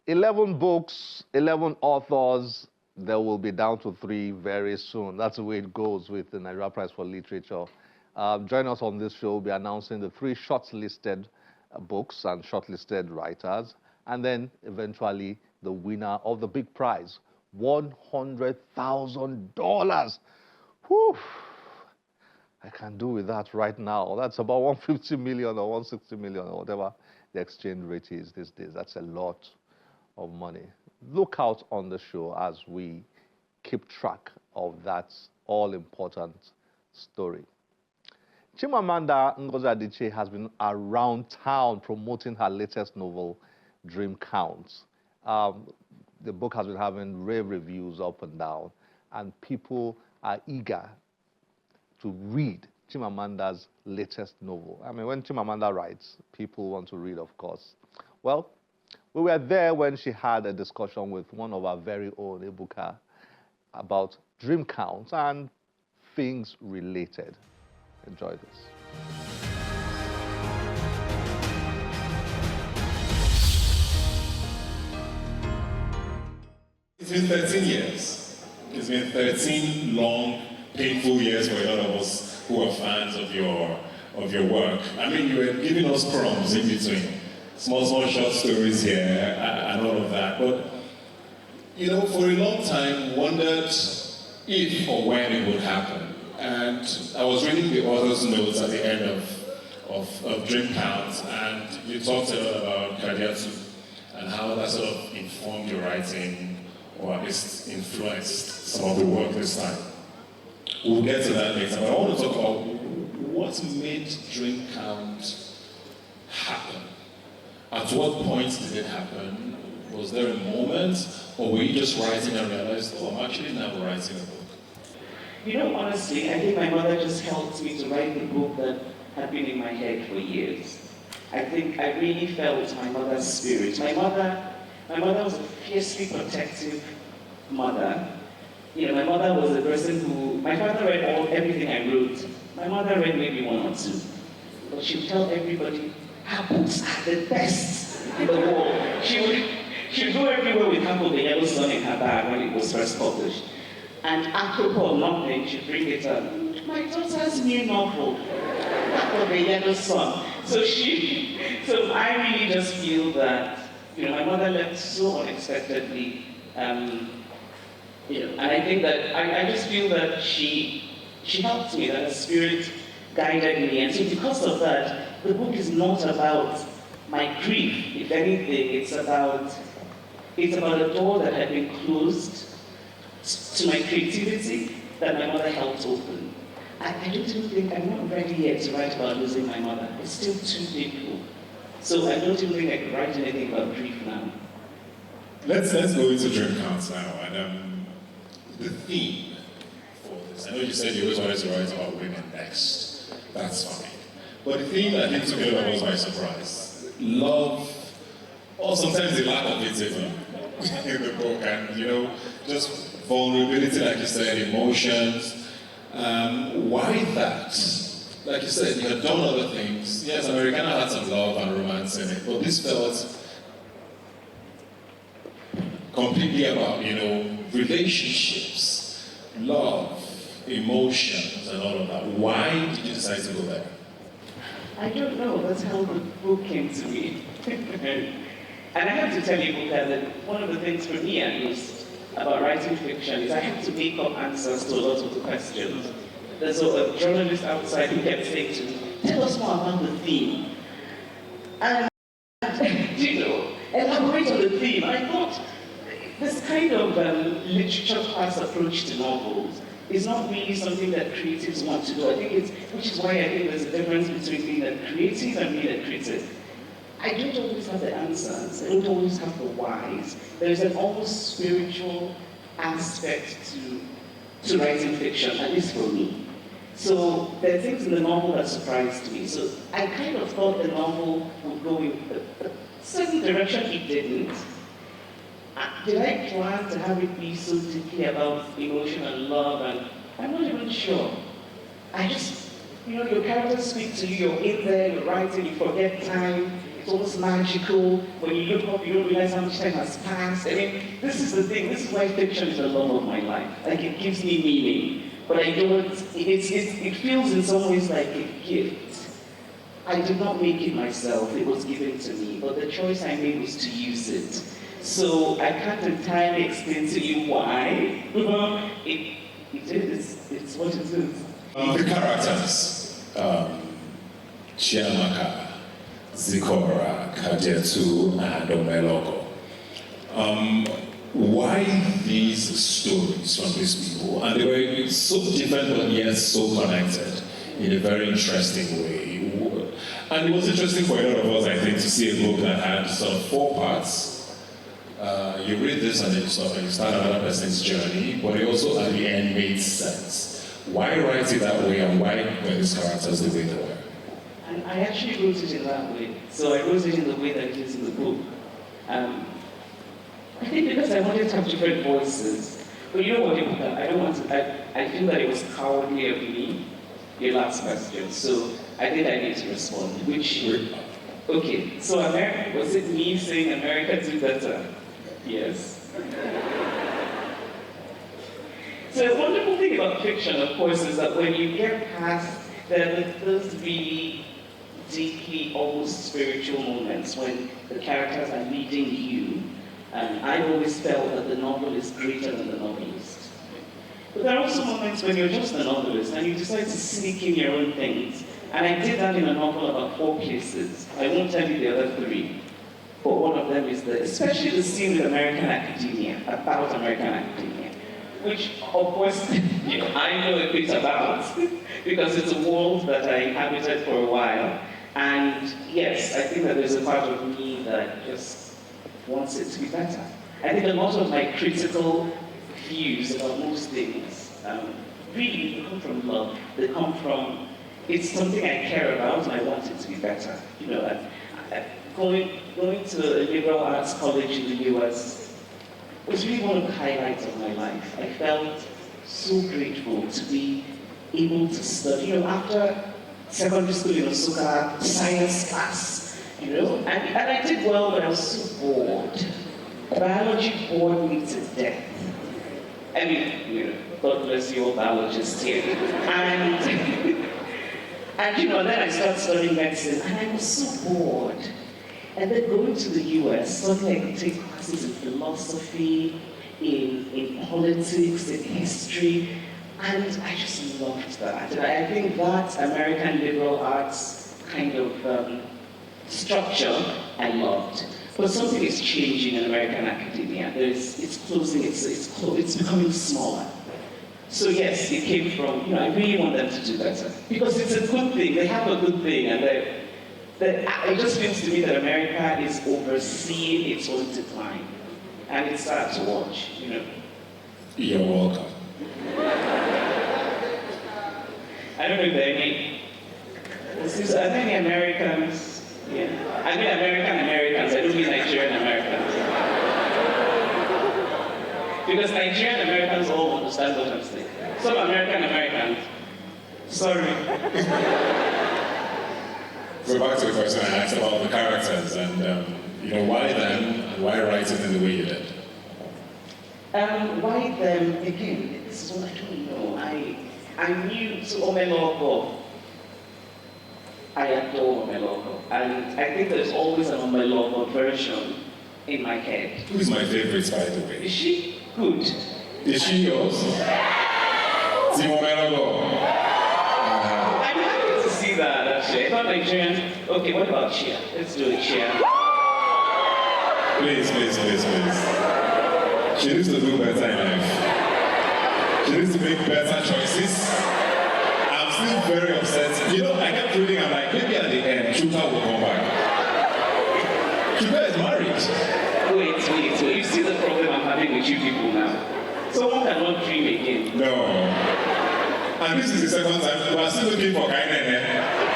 11 books, 11 authors. There will be down to 3 very soon. That's the way it goes with the Nigeria Prize for Literature. Join us on this show. We'll be announcing the 3 shortlisted books and shortlisted writers, and then eventually the winner of the big prize, $100,000. Whew. I can do with that right now. That's about 150 million or 160 million or whatever the exchange rate is these days. That's a lot of money. Look out on the show as we keep track of that all-important story. Chimamanda Ngozi Adichie has been around town promoting her latest novel, Dream Counts. The book has been having rave reviews up and down, and people are eager to read Chimamanda's latest novel. I mean, when Chimamanda writes, people want to read, of course. Well, we were there when she had a discussion with one of our very own, Ebuka, about Dream Counts and things related. Enjoy this. It's been 13 years. It's been 13 long, painful years for a lot of us who are fans of your work. I mean, you were giving us crumbs in between. Small short stories here and all of that. But, you know, for a long time, wondered if or when it would happen. And I was reading the author's notes at the end of Dream Counts, and you talked a lot about Kadiatu and how that sort of informed your writing, or at least influenced some of the work this time. We'll get to that later, but I want to talk about what made Dream Count happen. At what point did it happen? Was there a moment, or were you just writing and realized, oh, I'm actually now writing a book? You know, honestly, I think my mother just helped me to write the book that had been in my head for years. I think I really felt my mother's spirit. My mother was a fiercely protective mother. You know, my mother was a person who, my father read everything I wrote. My mother read maybe 1 or 2. But she would tell everybody, her books are the best in the world. She would go everywhere with half of the Yellow Sun in her bag when it was first published. And apropos nothing, she'd bring it up. My daughter's new novel, half of the Yellow Sun. So I really just feel that, you know, my mother left so unexpectedly. You know, and I think that I just feel that she helped me, that her spirit guided me. And so because of that, the book is not about my grief. If anything, it's about a door that had been closed to my creativity that my mother helped open. I don't even think, I'm not ready yet to write about losing my mother. It's still too painful. So I don't even think I could write anything about grief now. Let's go into Dream Counts now, and the theme for this. I know you said you always wanted to write about women next. That's fine. But the theme that hit me was by surprise. Love, or sometimes the lack of it even, in the book, and you know, just vulnerability, like you said, emotions. Why that? Like you said, you had done other things. Yes, Americana had some love and romance in it, but this felt completely about, you know, relationships, love, emotions, and all of that. Why did you decide to go there? I don't know. That's how the book came to me. And I have to tell you, Buka, that one of the things for me, at least, about writing fiction is I have to make up answers to a lot of the questions. There's a journalist outside who kept saying to me, tell us more about the theme. And, you know, elaborate on the theme. I thought this kind of literature class approach to novels is not really something that creatives want to do. I think which is why I think there's a difference between being a creative and being a critic. I don't always have the answers. I don't always have the whys. There's an almost spiritual aspect to writing fiction, at least for me. So there are things in the novel that surprised me. So I kind of thought the novel would go in a certain direction. It didn't. Did I plan to have it be so deeply about emotion and love? And I'm not even sure. I just, you know, your characters speak to you, you're in there, you're writing, you forget time. it's almost magical. When you look up, you don't realize how much time has passed. I mean, this is the thing. This is why fiction is the love of my life. Like, it gives me meaning. But I don't, it feels in some ways like a gift. I did not make it myself. It was given to me. But the choice I made was to use it. So I can't entirely explain to you why. It's what it is. The characters, Chiamaka, Zikora, Kajetu, and Omeloko. Why these stories from these people? And they were so different but yet so connected in a very interesting way. And it was interesting for a lot of us, I think, to see a book that had sort of 4 parts. You read this and then you start another person's journey, but it also at the end made sense. Why write it that way, and why were these characters the way they were? And I actually wrote it in that way. So I wrote it in the way that it is in the book. I think because I wanted to have different voices. But you know what, I don't want to, I feel that it was cowardly of me, your last question. So I think I need to respond, which, okay, so was it me saying America do better? Yes. So the wonderful thing about fiction, of course, is that when you get past those really deeply, almost spiritual moments when the characters are leading you, and I've always felt that the novel is greater than the novelist. But there are also moments when you're just a novelist and you decide to sneak in your own things. And I did that in a novel about 4 places. I won't tell you the other 3. But one of them is especially the scene with American academia, about American academia, which, of course, I know a bit about, because it's a world that I inhabited for a while. And yes, I think that there's a part of me that just wants it to be better. I think a lot of my critical views about most things really come from love. They come from, it's something I care about and I want it to be better. You know, going to a liberal arts college in the US was really one of the highlights of my life. I felt so grateful to be able to study. You know, after secondary school in Osaka, science class, you know, and I did well, but I was so bored. Biology bored me to death. I mean, you know, God bless you all biologists here. And you know, then I started studying medicine, and I was so bored. And then going to the US, suddenly I could take classes in philosophy, in politics, in history, and I just loved that. And I think that American liberal arts kind of structure I loved. But something is changing in American academia. It's closing, it's becoming smaller. So yes, it came from, you know, I really want them to do better. Because it's a good thing, they have a good thing, and it just feels to me that America is overseeing its own decline. And it's sad to watch, you know. You're welcome. I don't know if there are any, are there any Americans? Yeah. I mean Americans, I don't mean Nigerian Americans. Because Nigerian Americans all understand what I'm saying. Some Americans, sorry. So back to the question I asked about the characters and you know, why them and why write it in the way you did? Why them? Again, this is what I don't know. I knew to Omeloko. I adore Omeloko. And I think there's always an Omeloko version in my head. Who is my favorite, by the way? Is she good? Is she yours? Team Omeloko. I'm happy to see that, actually. I thought Nigerian. Okay, what about Chia? Let's do it, Chia. Please. She needs to do better in life. She needs to make better choices. I'm still very upset. You know, I kept reading, I'm like, maybe at the end, Chuka will come back. Chuka is married. Wait. You see the problem I'm having with you people now? Someone cannot dream again. No. And this is the second time. We're still looking for Kainene.